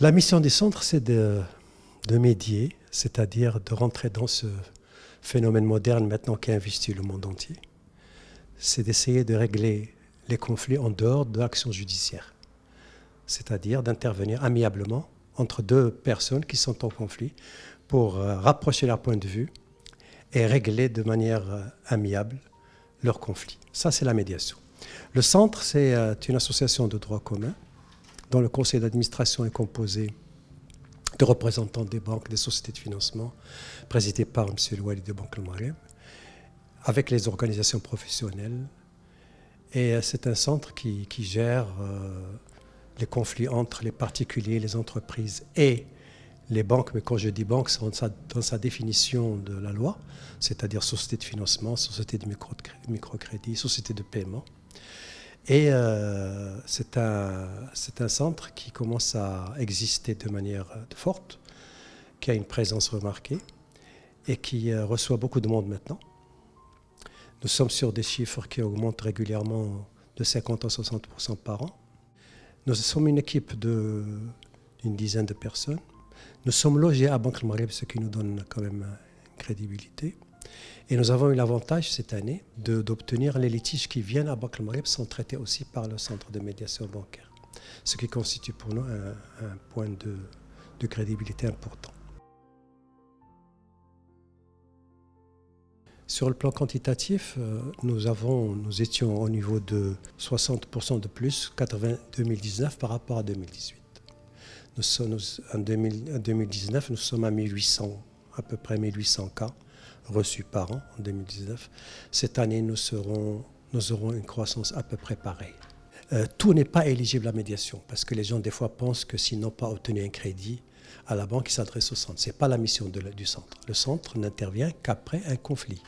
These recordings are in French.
La mission du centre, c'est de médier, c'est-à-dire de rentrer dans ce phénomène moderne maintenant qui a investi le monde entier. C'est d'essayer de régler les conflits en dehors de l'action judiciaire, c'est-à-dire d'intervenir amiablement entre deux personnes qui sont en conflit pour rapprocher leur point de vue et régler de manière amiable leurs conflits. Ça, c'est la médiation. Le centre, c'est une association de droit commun dont le conseil d'administration est composé de représentants des banques, des sociétés de financement, présidé par M. Louali de Banque El Maghreb, avec les organisations professionnelles. Et c'est un centre qui gère les conflits entre les particuliers, les entreprises et les banques. Mais quand je dis banques, c'est dans sa définition de la loi, c'est-à-dire société de financement, société de microcrédit, société de paiement. Et c'est un centre qui commence à exister de manière forte, qui a une présence remarquée et qui reçoit beaucoup de monde maintenant. Nous sommes sur des chiffres qui augmentent régulièrement de 50 à 60% par an. Nous sommes une équipe d'une dizaine de personnes. Nous sommes logés à Banque El Maghreb, ce qui nous donne quand même une crédibilité. Et nous avons eu l'avantage cette année d'obtenir les litiges qui viennent à Banque El Maghreb sont traités aussi par le centre de médiation bancaire, ce qui constitue pour nous un point de crédibilité important. Sur le plan quantitatif, nous étions au niveau de 60% de plus qu'en 2019 par rapport à 2018. En 2019, nous sommes à 1800, à peu près 1800 cas reçus par an en 2019. Cette année, nous aurons une croissance à peu près pareille. Tout n'est pas éligible à la médiation parce que les gens, des fois, pensent que s'ils n'ont pas obtenu un crédit à la banque, ils s'adressent au centre. Ce n'est pas la mission du centre. Le centre n'intervient qu'après un conflit.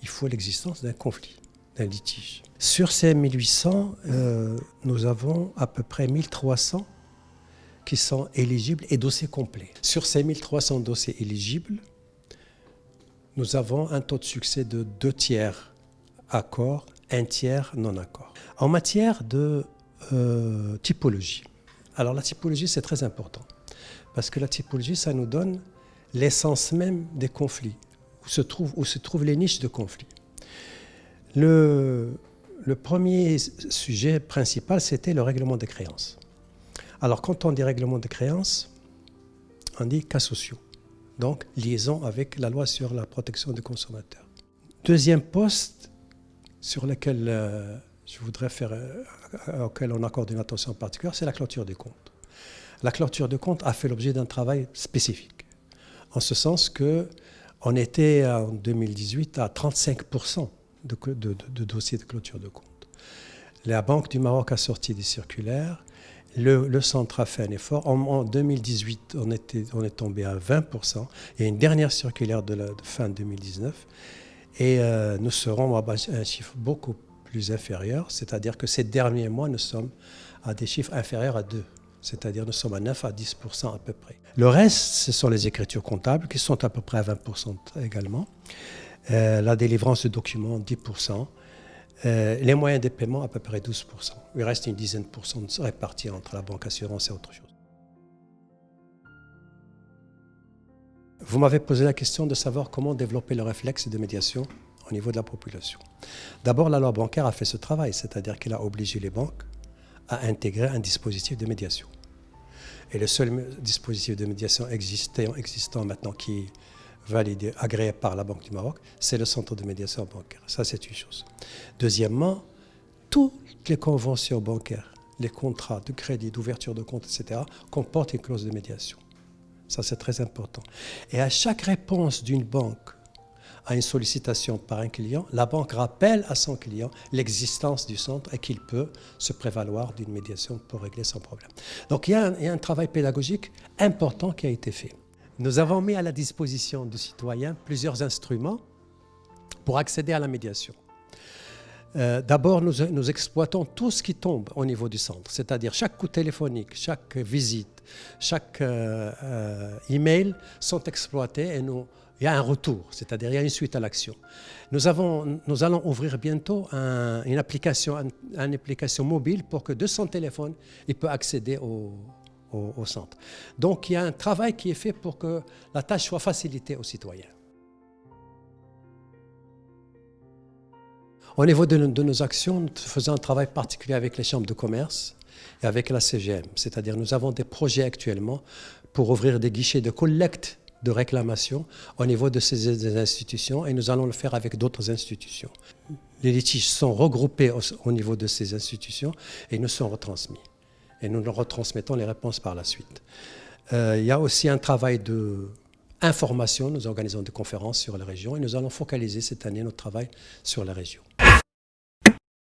Il faut l'existence d'un conflit, d'un litige. Sur ces 1800, nous avons à peu près 1300 qui sont éligibles et dossiers complets. Sur ces 1300 dossiers éligibles, nous avons un taux de succès de 2 tiers accord, 1 tiers non-accord. En matière de typologie, alors la typologie c'est très important parce que la typologie ça nous donne l'essence même des conflits, où se trouvent les niches de conflits. Le premier sujet principal c'était le règlement des créances. Alors quand on dit règlement des créances, on dit cas sociaux. Donc, liaison avec la loi sur la protection des consommateurs. Deuxième poste sur lequel je voudrais auquel on accorde une attention particulière, c'est la clôture des comptes. La clôture des comptes a fait l'objet d'un travail spécifique, en ce sens qu'on était en 2018 à 35% de dossiers de clôture de comptes. La Banque du Maroc a sorti des circulaires. Le centre a fait un effort. En 2018, on est tombé à 20%. Il y a une dernière circulaire de fin 2019. Et nous serons à un chiffre beaucoup plus inférieur. C'est-à-dire que ces derniers mois, nous sommes à des chiffres inférieurs à 2. C'est-à-dire nous sommes à 9 à 10% à peu près. Le reste, ce sont les écritures comptables qui sont à peu près à 20% également. La délivrance de documents, 10%. Les moyens de paiement, à peu près 12%. Il reste une dizaine de pourcents répartis entre la banque assurance et autre chose. Vous m'avez posé la question de savoir comment développer le réflexe de médiation au niveau de la population. D'abord, la loi bancaire a fait ce travail, c'est-à-dire qu'elle a obligé les banques à intégrer un dispositif de médiation. Et le seul dispositif de médiation existant maintenant qui est validé, agréé par la Banque du Maroc, c'est le centre de médiation bancaire. Ça, c'est une chose. Deuxièmement, toutes les conventions bancaires, les contrats de crédit, d'ouverture de compte, etc., comportent une clause de médiation. Ça, c'est très important. Et à chaque réponse d'une banque à une sollicitation par un client, la banque rappelle à son client l'existence du centre et qu'il peut se prévaloir d'une médiation pour régler son problème. Donc, il y a un travail pédagogique important qui a été fait. Nous avons mis à la disposition du citoyen plusieurs instruments pour accéder à la médiation. D'abord, nous exploitons tout ce qui tombe au niveau du centre, c'est-à-dire chaque coup téléphonique, chaque visite, chaque email sont exploités et il y a un retour, c'est-à-dire il y a une suite à l'action. Nous allons ouvrir bientôt une application mobile pour que de son téléphone, il peut accéder aux au centre. Donc il y a un travail qui est fait pour que la tâche soit facilitée aux citoyens. Au niveau de nos actions, nous faisons un travail particulier avec les chambres de commerce et avec la CGM. C'est-à-dire nous avons des projets actuellement pour ouvrir des guichets de collecte de réclamations au niveau de ces institutions et nous allons le faire avec d'autres institutions. Les litiges sont regroupés au niveau de ces institutions et nous sont retransmis. Et nous leur retransmettons les réponses par la suite. Il y a aussi un travail d'information. Nous organisons des conférences sur les régions et nous allons focaliser cette année notre travail sur les régions.